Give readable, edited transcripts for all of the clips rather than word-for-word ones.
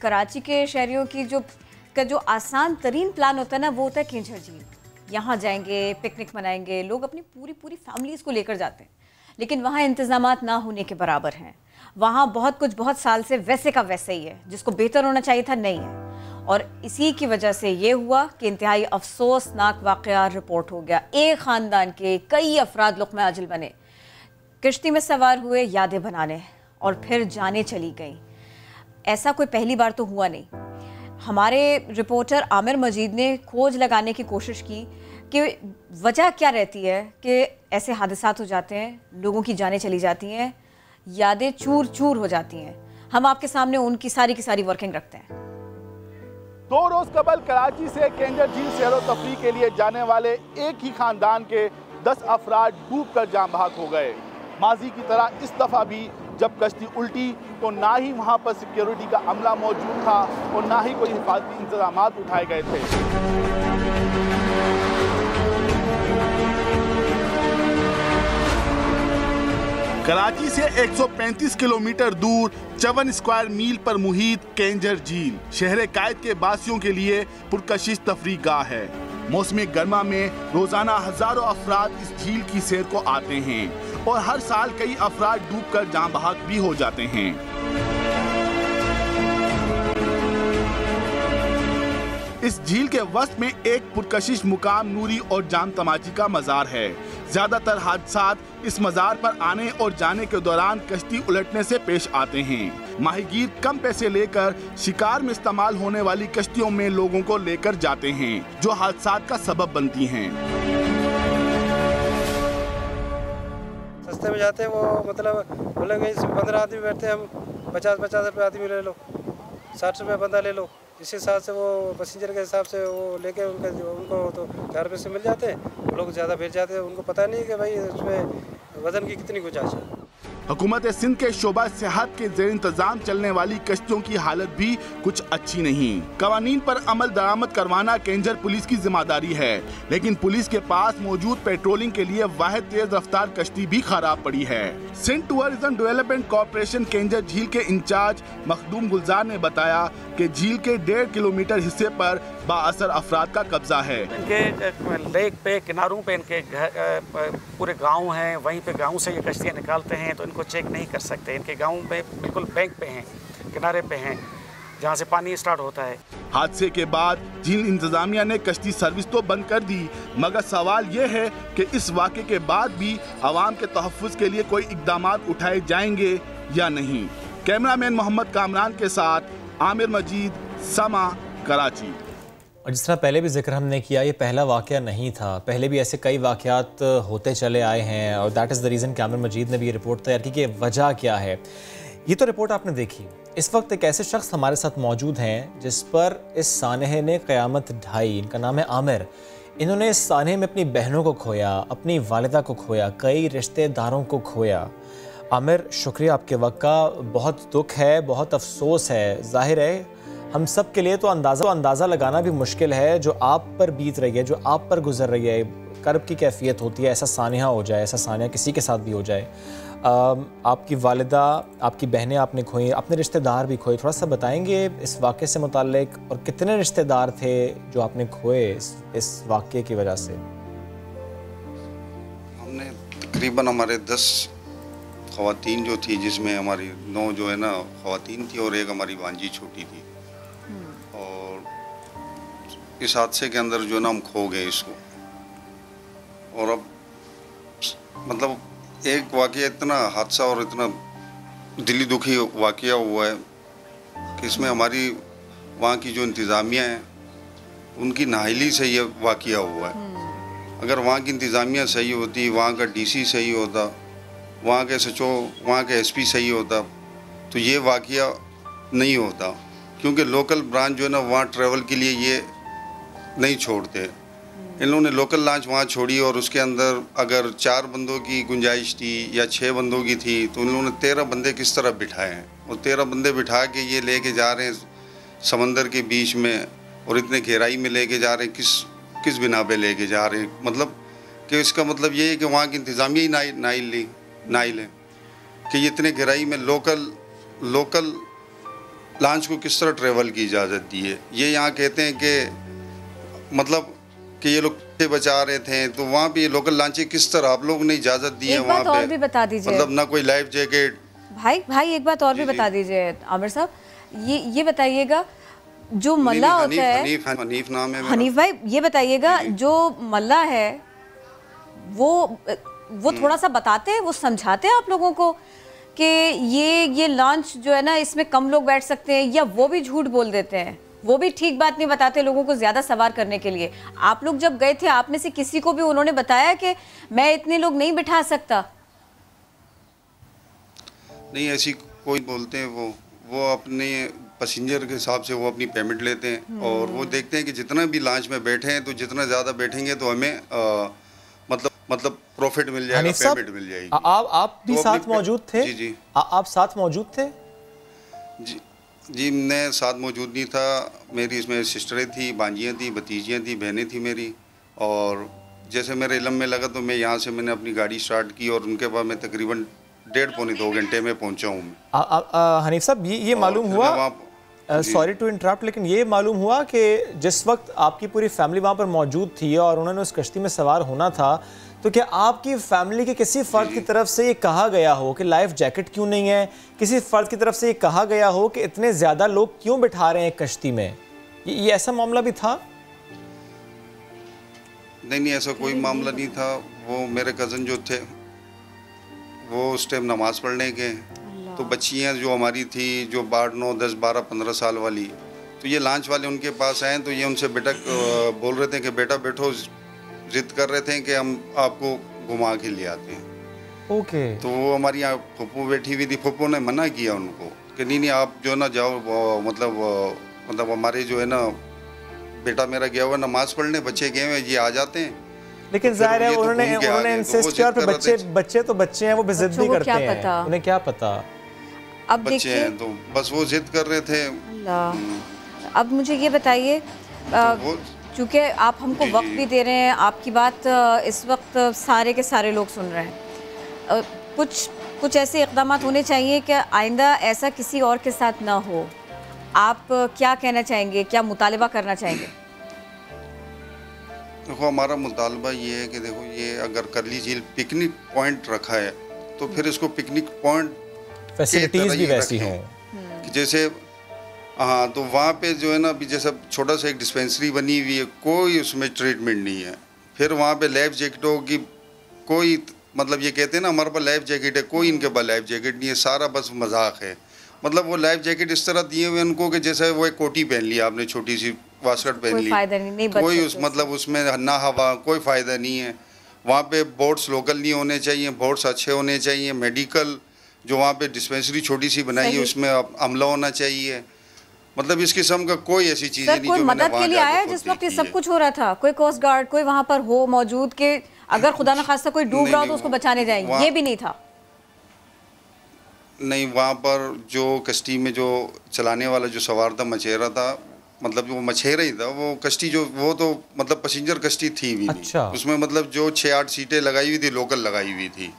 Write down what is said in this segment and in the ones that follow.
कराची के शहरियों की जो आसान तरीन प्लान होता है ना, वो होता है केंझर झील। यहाँ जाएंगे, पिकनिक मनाएंगे, लोग अपनी पूरी पूरी फैमिलीज़ को लेकर जाते हैं, लेकिन वहाँ इंतज़ामात ना होने के बराबर हैं। वहाँ बहुत कुछ बहुत साल से वैसे का वैसे ही है, जिसको बेहतर होना चाहिए था नहीं है। और इसी की वजह से ये हुआ कि इंतहाई अफसोसनाक वाक़या रिपोर्ट हो गया। एक ख़ानदान के कई अफराद लुक़मा अजल बने, किश्ती में सवार हुए यादें बनाने और फिर जाने चली गईं। ऐसा कोई पहली बार तो हुआ नहीं। हमारे रिपोर्टर आमिर मजीद ने खोज लगाने की कोशिश की कि वजह क्या रहती है कि ऐसे हादसात हो जाते हैं, लोगों की जानें चली जाती हैं, यादें चूर चूर हो जाती हैं। हम आपके सामने उनकी सारी की सारी वर्किंग रखते हैं। 2 रोज कबल कराची से केंझर झील सैरो तफरी के लिए जाने वाले एक ही खानदान के 10 अफराद डूब कर जान बहक हो गए। माजी की तरह इस दफ़ा भी जब कश्ती उल्टी तो ना ही वहाँ पर सिक्योरिटी का अमला मौजूद था और ना ही कोई हिफाजती इंतजाम उठाए गए थे। कराची से 135 किलोमीटर दूर 54 स्क्वायर मील पर मुहित केंझर झील शहर कायद के बासियों के लिए पुरकशिश तफरीह गाह है। मौसम गर्मा में रोजाना हजारों अफराद इस झील की सैर को आते हैं और हर साल कई अफराद डूबकर जान बहक भी हो जाते हैं। इस झील के वस्त में एक पुरकशिश मुकाम नूरी और जाम तमाची का मज़ार है। ज्यादातर हादसात इस मज़ार पर आने और जाने के दौरान कश्ती उलटने से पेश आते हैं। माहीगीर कम पैसे लेकर शिकार में इस्तेमाल होने वाली कश्तियों में लोगों को लेकर जाते हैं, जो हादसात का सबब बनती हैं। सस्ते में जाते हैं वो, मतलब बोलेंगे 15 आदमी बैठते हैं, हम 50-50 रुपये आदमी ले लो, 60 रुपये बंदा ले लो। इस हिसाब से वो पैसेंजर के हिसाब से वो लेके उनको तो 4 रुपये से मिल जाते हैं। लोग ज़्यादा भिड़ जाते हैं, उनको पता नहीं कि भाई उसमें वजन की कितनी गुंजाइश है। हुकूमत सिंध के शोबा सेहत के जेर इंतजाम चलने वाली कश्तियों की हालत भी कुछ अच्छी नहीं। कवानीन पर अमल दरामद करवाना केंझर पुलिस की जिम्मेदारी है, लेकिन पुलिस के पास मौजूद पेट्रोलिंग के लिए वाहिद तेज रफ्तार कश्ती भी खराब पड़ी है। सिंध टूरिज्म डेवलपमेंट कॉर्पोरेशन केंझर झील के इंचार्ज मखदूम गुलजार ने बताया कि झील के 1.5 किलोमीटर हिस्से पर बाअसर अफराद का कब्जा है। इनके लेक पे किनारों पे इनके पूरे गाँव हैं, वहीं पे गाँव से ये कश्तियाँ निकालते हैं, तो इनको चेक नहीं कर सकते। इनके गाँव में बिल्कुल बैंक पे हैं, किनारे पे हैं, जहाँ से पानी स्टार्ट होता है। हादसे के बाद झील इंतजामिया ने कश्ती सर्विस तो बंद कर दी, मगर सवाल ये है कि इस वाक़े के बाद भी आवाम के तहफ़्फ़ुज़ के लिए कोई इक़दामात उठाए जाएंगे या नहीं। कैमरामैन मोहम्मद कामरान के साथ आमिर मजीद, समा, कराची। और जिस तरह पहले भी जिक्र हमने किया, ये पहला वाक़या नहीं था, पहले भी ऐसे कई वाक़यात होते चले आए हैं और दैट इज़ द रीज़न कि आमिर मजीद ने भी ये रिपोर्ट तैयार की कि वजह क्या है। ये तो रिपोर्ट आपने देखी। इस वक्त एक ऐसे शख्स हमारे साथ मौजूद हैं जिस पर इस सानहे ने क़यामत ढाई। इनका नाम है आमिर। इन्होंने इस सानहे में अपनी बहनों को खोया, अपनी वालिदा को खोया, कई रिश्तेदारों को खोया। आमिर, शुक्रिया आपके वक्त का। बहुत दुख है, बहुत अफसोस है। ज़ाहिर है हम सब के लिए तो अंदाज़ा लगाना भी मुश्किल है जो आप पर बीत रही है, जो आप पर गुजर रही है। कर्ब की कैफियत होती है, ऐसा सानहा हो जाए, ऐसा सानहा किसी के साथ भी हो जाए। आपकी वालिदा, आपकी बहनें आपने खोई, अपने रिश्तेदार भी खोए। थोड़ा सा बताएंगे इस वाक़े से मुताल्लिक, और कितने रिश्तेदार थे जो आपने खोए इस वाक़े की वजह से? हमने तकरीबन हमारे 10 ख़वातीन जो थी, जिसमें हमारी 9 जो है ना ख़वातीन थी और एक हमारी भांजी छोटी थी। और इस हादसे के अंदर जो ना हम खो गए इसको। और अब मतलब एक वाक़या, इतना हादसा और इतना दिली दुखी वाक़या हुआ है कि इसमें हमारी वहाँ की जो इंतज़ामिया है उनकी नाअहली से ये वाक़या हुआ है। अगर वहाँ की इंतज़ामिया सही होती, वहाँ का डीसी सही होता, वहाँ के SHO, वहाँ के SP सही होता, तो ये वाक़या नहीं होता। क्योंकि लोकल ब्रांच जो है ना वहाँ ट्रैवल के लिए ये नहीं छोड़ते। इन लोगों ने लोकल लॉन्च वहाँ छोड़ी और उसके अंदर अगर 4 बंदों की गुंजाइश थी या 6 बंदों की थी, तो उन लोगों ने 13 बंदे किस तरह बिठाए हैं। और 13 बंदे बिठा के ये लेके जा रहे हैं समंदर के बीच में, और इतने गहराई में लेके जा रहे हैं। किस बिना पे लेके जा रहे हैं? मतलब कि इसका मतलब ये है कि वहाँ की इंतज़ामिया ही नाइल है कि ये इतने गहराई में लोकल लॉन्च को किस तरह ट्रेवल की इजाज़त दी है। ये यहाँ कहते हैं कि मतलब कि ये लोग बचा रहे थे, तो वहाँ पे ये लोकल लॉन्चें किस तरह आप लोग ने इजाज़त दी है वहाँ पे? और भी बता दीजिए, मतलब ना कोई लाइफ जैकेट। भाई एक बात और भी बता दीजिए आमिर साहब, ये बताइएगा जो मल्ला होता है, हनीफ नाम है हनीफ भाई, ये बताइएगा जो मल्ला है वो थोड़ा सा बताते हैं, वो समझाते हैं आप लोगों को कि ये लॉन्च जो है ना इसमें कम लोग बैठ सकते हैं, या वो भी झूठ बोल देते हैं, वो भी ठीक बात नहीं बताते लोगों को ज़्यादा सवार करने के लिए? आप लोग जब गए थे आप में से किसी को भी उन्होंने बताया कि मैं इतने लोग नहीं बिठा सकता? नहीं, ऐसी कोई बोलते हैं वो अपने पैसेंजर के हिसाब से वो अपनी पेमेंट लेते हैं और वो देखते हैं कि जितना भी लॉन्च में बैठे हैं तो जितना ज़्यादा बैठेंगे तो हमें मतलब प्रॉफिट मिल जाएगा, पेमेंट मिल जाएगी। आप भी साथ मौजूद थे? जी। आप साथ मौजूद थे? जी मैं साथ मौजूद नहीं था। मेरी इसमें सिस्टरें थी, भांजियाँ थी, भतीजियाँ थी, बहनें थी मेरी। और जैसे मेरे इलम में लगा तो मैं यहाँ से मैंने अपनी गाड़ी स्टार्ट की और उनके बाद मैं तकरीबन 1.5-2 घंटे में पहुँचा हूँ। हनीफ साहब ये मालूम हुआ, सॉरी टू इंटरप्ट, लेकिन ये मालूम हुआ कि जिस वक्त आपकी पूरी फैमिली वहाँ पर मौजूद थी और उन्होंने उस कश्ती में सवार होना था, तो क्या आपकी फैमिली के किसी फ़र्द की तरफ से ये कहा गया हो कि लाइफ जैकेट क्यों नहीं है? किसी फ़र्द की तरफ से ये कहा गया हो कि इतने ज़्यादा लोग क्यों बिठा रहे हैं कश्ती में? ये ऐसा मामला भी था? नहीं, ऐसा कोई मामला नहीं था। वो मेरे कज़न जो थे वो उस टाइम नमाज़ पढ़ने गए, तो बच्चियाँ जो हमारी थी जो 8, 9, 10, 12, 15 साल वाली, तो ये लॉन्च वाले उनके पास आए तो ये उनसे बेटा बोल रहे थे कि बेटा बैठो, जिद कर रहे थे कि हम आपको घुमा के ले आते हैं। ओके। तो वो हमारी यहाँ फुप्पू बैठी हुई थी, फुप्पू ने मना किया उनको कि नहीं आप जो ना जाओ, मतलब हमारे जो है ना बेटा मेरा गया हुआ नमाज पढ़ने, बच्चे गए हुए, ये आ जाते हैं। लेकिन जाहिर है उन्होंने इंसिस्ट किया, फिर बच्चे तो बच्चे हैं, वो भी जिद भी करते हैं, उन्हें क्या पता। अब बच्चे हैं तो बस वो जिद कर रहे थे। अब मुझे ये बताइए, चूँकि आप हमको वक्त भी दे रहे हैं, आपकी बात इस वक्त सारे के सारे लोग सुन रहे हैं, कुछ ऐसे इक़दाम होने चाहिए कि आइंदा ऐसा किसी और के साथ ना हो। आप क्या कहना चाहेंगे, क्या मुतालबा करना चाहेंगे? देखो हमारा मुतालबा ये है कि देखो ये अगर करली झील पिकनिक पॉइंट रखा है तो फिर इसको पिकनिक पॉइंट फैसिलिटीज भी वैसी हों, जैसे हाँ, तो वहाँ पे जो है ना अभी जैसा छोटा सा एक डिस्पेंसरी बनी हुई है, कोई उसमें ट्रीटमेंट नहीं है। फिर वहाँ पे लाइफ जैकेटों की कोई मतलब ये कहते हैं ना हमारे पास लाइफ जैकेट है, कोई इनके पास लाइफ जैकेट नहीं है, सारा बस मजाक है। मतलब वो लाइफ जैकेट इस तरह दिए हुए उनको कि जैसे वो एक कोटी पहन लिया आपने, छोटी सी वास्कट पहन ली, कोई उस मतलब उसमें ना हवा, कोई फ़ायदा नहीं है। वहाँ पे बोट्स लोकल नहीं होने चाहिए, बोट्स अच्छे होने चाहिए। मेडिकल जो वहाँ पे डिस्पेंसरी छोटी सी बनाई है उसमें अमला होना चाहिए। मतलब इस किस्म का कोई ऐसी चीज़ नहीं कोई मदद के लिए आया जिस वक्त ये सब कुछ हो रहा था? कोई कोस्ट गार्ड कोई वहाँ पर हो मौजूद के अगर खुदा न खास्ता कोई डूब रहा हो तो उसको बचाने जाएंगे? ये भी नहीं था। नहीं, वहाँ पर जो कश्ती में जो चलाने वाला जो सवार था, मछेरा था, मतलब वो मछेरा ही था। वो कश्ती जो वो तो मतलब पैसेंजर कश्ती थी भी नहीं। उसमें मतलब जो 6-8 सीटें लगाई हुई थी, लोकल लगाई हुई थी,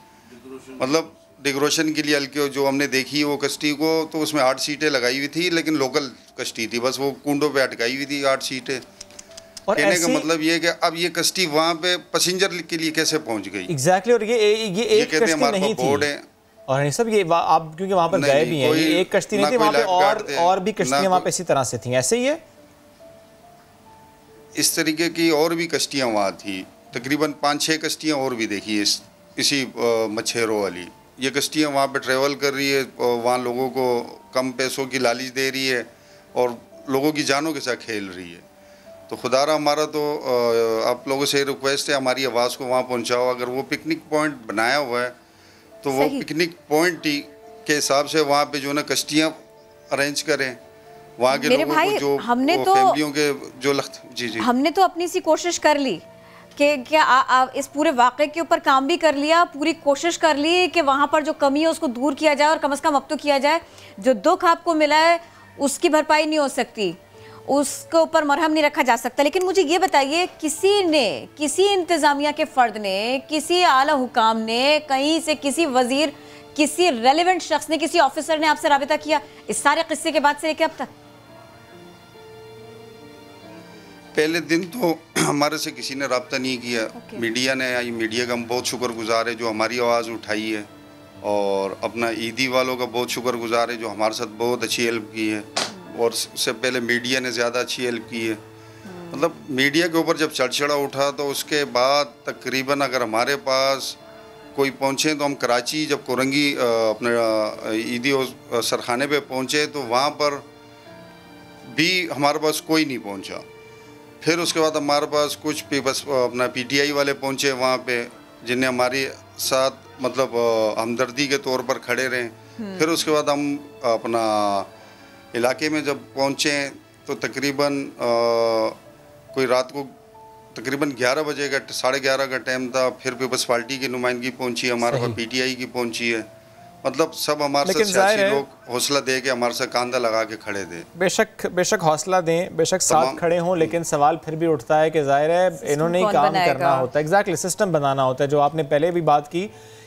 मतलब डेकोरेशन के लिए हल्के जो हमने देखी वो कश्ती को, तो उसमें 8 सीटें लगाई हुई थी, लेकिन लोकल कश्ती थी, बस वो कुंडों पे अटकाई हुई थी 8 सीटें। और कहने का मतलब ये है कि अब ये कश्ती वहाँ पे पैसेंजर के लिए कैसे पहुँच गई? एग्जैक्टली। और ये एक कश्ती नहीं थी। बोर्ड है और सब ये आप क्योंकि वहाँ पर गए भी हैं, ये एक कश्ती नहीं थी, वहाँ पे और भी कश्तियाँ वहाँ पे इसी तरह से थी, ऐसे ही है। इस तरीके की और भी कश्तियाँ वहाँ थी, तकरीबन 5-6 कश्तियाँ और भी देखी है इसी मच्छेरों वाली। ये कश्तियाँ वहाँ पे ट्रेवल कर रही है, वहाँ लोगों को कम पैसों की लालच दे रही है और लोगों की जानों के साथ खेल रही है। तो खुदारा हमारा तो आप लोगों से रिक्वेस्ट है, हमारी आवाज़ को वहाँ पहुँचाओ। अगर वो पिकनिक पॉइंट बनाया हुआ है तो वो पिकनिक पॉइंट के हिसाब से वहाँ पे जो ना कश्तियाँ अरेंज करें, वहाँ के लोगों को जो फैमिलियों के जो जी हमने तो अपनी सी कोशिश कर ली कि क्या इस पूरे वाक़े के ऊपर काम भी कर लिया, पूरी कोशिश कर ली कि वहाँ पर जो कमी है उसको दूर किया जाए और कम से कम अब तो किया जाए। जो दुख आपको मिला है उसकी भरपाई नहीं हो सकती, उसके ऊपर मरहम नहीं रखा जा सकता। लेकिन मुझे ये बताइए, किसी इंतज़ामिया के फ़र्द ने, किसी आला हुकाम ने, कहीं से किसी वज़ीर किसी रेलेवेंट शख्स ने, किसी ऑफिसर ने आपसे राबिता किया इस सारे किस्से के बाद से लेकर अब तक? पहले दिन तो हमारे से किसी ने रब्ता नहीं किया। मीडिया ने, मीडिया का हम बहुत शुक्रगुजार है जो हमारी आवाज़ उठाई है, और अपना ईदी वालों का बहुत शुक्रगुजार है जो हमारे साथ बहुत अच्छी हेल्प की है, और उससे पहले मीडिया ने ज़्यादा अच्छी हेल्प की है। मतलब मीडिया के ऊपर जब चढ़चढ़ा उठा तो उसके बाद तकरीबन अगर हमारे पास कोई पहुँचे तो हम कराची जब कोरंगी अपने ईदी सरखाने पे पहुँचे तो वहाँ पर भी हमारे पास कोई नहीं पहुँचा। फिर उसके बाद हमारे पास कुछ बस अपना पीटीआई वाले पहुँचे वहाँ पे, जिन्हें हमारे साथ मतलब हमदर्दी के तौर पर खड़े रहे। फिर उसके बाद हम अपना इलाके में जब पहुँचे तो तकरीबन कोई रात को तकरीबन 11 बजे का 11:30 का टाइम था। फिर पीपल्स पार्टी की नुमाइंदगी पहुंची, हमारे पास पीटीआई की पहुंची है। मतलब सब हमारे साथ सियासी लोग हौसला दे के हमारे साथ कांधा लगा के खड़े थे। बेशक हौसला दें, बेशक साथ खड़े हों, लेकिन सवाल फिर भी उठता है कि जाहिर है इन्होंने ही काम करना होता है। एग्जैक्टली, सिस्टम बनाना होता है। जो आपने पहले भी बात की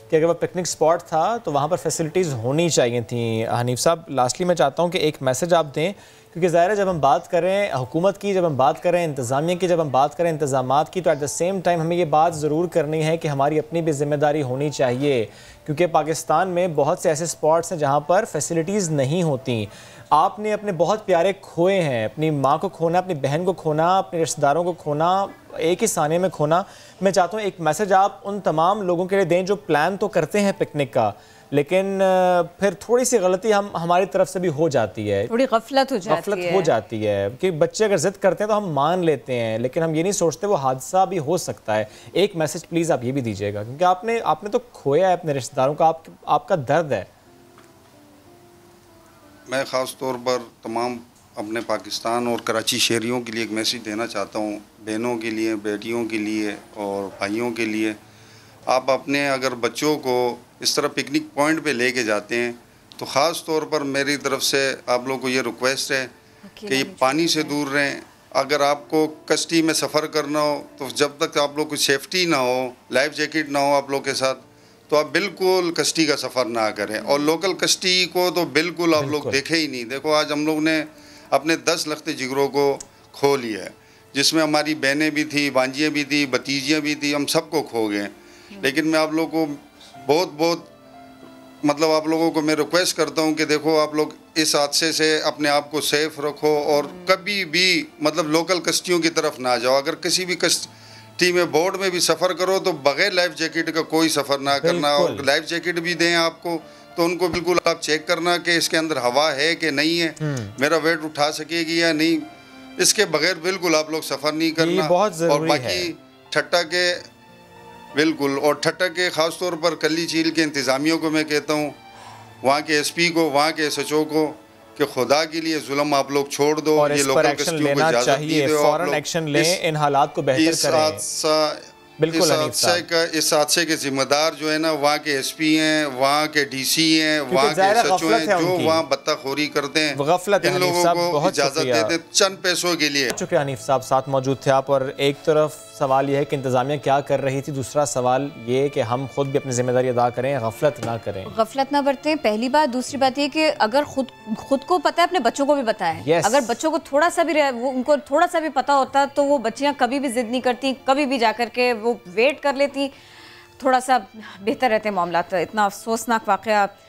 कि अगर वो पिकनिक स्पॉट था तो वहाँ पर फैसिलिटीज़ होनी चाहिए थी। हनीफ साहब, लास्टली मैं चाहता हूँ कि एक मैसेज आप दें, क्योंकि ज़ाहिर है जब हम बात करें हुकूमत की, जब हम बात करें इंतज़ामिया की, जब हम बात करें इंतज़ामात की, तो एट द सेम टाइम हमें ये बात ज़रूर करनी है कि हमारी अपनी भी ज़िम्मेदारी होनी चाहिए, क्योंकि पाकिस्तान में बहुत से ऐसे स्पॉट्स हैं जहाँ पर फैसिलिटीज़ नहीं होती। आपने अपने बहुत प्यारे खोए हैं, अपनी माँ को खोना, अपनी बहन को खोना, अपने रिश्तेदारों को खोना, एक ही साने में खोना। मैं चाहता हूँ एक मैसेज आप उन तमाम लोगों के लिए दें जो प्लान तो करते हैं पिकनिक का, लेकिन फिर थोड़ी सी गलती हमारी तरफ से भी हो जाती है, थोड़ी गफलत हो जाती है कि बच्चे अगर जिद करते हैं तो हम मान लेते हैं, लेकिन हम ये नहीं सोचते वो हादसा भी हो सकता है। एक मैसेज प्लीज़ आप ये भी दीजिएगा, क्योंकि आपने तो खोया है अपने रिश्तेदारों का, आपका दर्द है। मैं ख़ास तौर पर तमाम अपने पाकिस्तान और कराची शहरियों के लिए एक मैसेज देना चाहता हूँ, बहनों के लिए, बेटियों के लिए और भाइयों के लिए। आप अपने अगर बच्चों को इस तरह पिकनिक पॉइंट पे लेके जाते हैं तो ख़ास तौर पर मेरी तरफ से आप लोगों को ये रिक्वेस्ट है कि ये पानी से दूर रहें। अगर आपको कश्ती में सफ़र करना हो तो जब तक आप लोग को सेफ्टी ना हो, लाइफ जैकेट ना हो आप लोग के साथ, तो आप बिल्कुल कश्ती का सफ़र ना करें। और लोकल कश्ती को तो बिल्कुल आप लोग देखे ही नहीं। देखो आज हम लोग ने अपने 10 लख्ते जिगरों को खो लिया है, जिसमें हमारी बहनें भी थी, भांजियाँ भी थी, भतीजियाँ भी थी, हम सबको खो गए। लेकिन मैं आप लोगों को बहुत मतलब आप लोगों को मैं रिक्वेस्ट करता हूँ कि देखो आप लोग इस हादसे से अपने आप को सेफ रखो और कभी भी मतलब लोकल कश्तियों की तरफ ना जाओ। अगर किसी भी कश्ती में बोर्ड में भी सफ़र करो तो बगैर लाइफ जैकेट का कोई सफ़र ना करना। और लाइफ जैकेट भी दें आपको तो उनको बिल्कुल आप चेक करना कि इसके अंदर हवा है कि नहीं है, मेरा वेट उठा सकेगी या नहीं, इसके बगैर बिल्कुल आप लोग सफ़र नहीं करना। और बाकी ठट्टा के बिल्कुल, और ठट्टा के ख़ास तौर पर कल्ली झील के इंतज़ामियों को मैं कहता हूँ, वहाँ के एसपी को, वहाँ के एसएचओ को, कि खुदा के लिए जुल्म आप लोग छोड़ दो और ये लोकल कस्टियों को इजाज़त दी दो, फौरन एक्शन लें, इन हालात को बेहतर करें। बिल्कुल इस हादसे के जिम्मेदार जो है ना वहाँ के एसपी हैं, वहाँ के डीसी हैं, वहाँ के एसएचओ हैं, जो वहाँ बत्ताखोरी करते हैं, इन लोगों को इजाज़त देते हैं चंद पैसों के लिए। शुक्रिया हनीफ साहब, साथ मौजूद थे आप। और एक तरफ सवाल यह है कि इंतज़ामिया क्या कर रही थी, दूसरा सवाल ये कि हम खुद भी अपनी जिम्मेदारी अदा करें, गफलत ना करें, गफलत ना बरतें, पहली बात। दूसरी बात ये कि अगर खुद को पता है, अपने बच्चों को भी बताएं। अगर बच्चों को थोड़ा सा भी उनको थोड़ा सा भी पता होता तो वो बच्चियाँ कभी भी जिद नहीं करती, कभी भी जाकर के वो वेट कर लेती, थोड़ा सा बेहतर रहते मामला। इतना अफसोसनाक वाक़या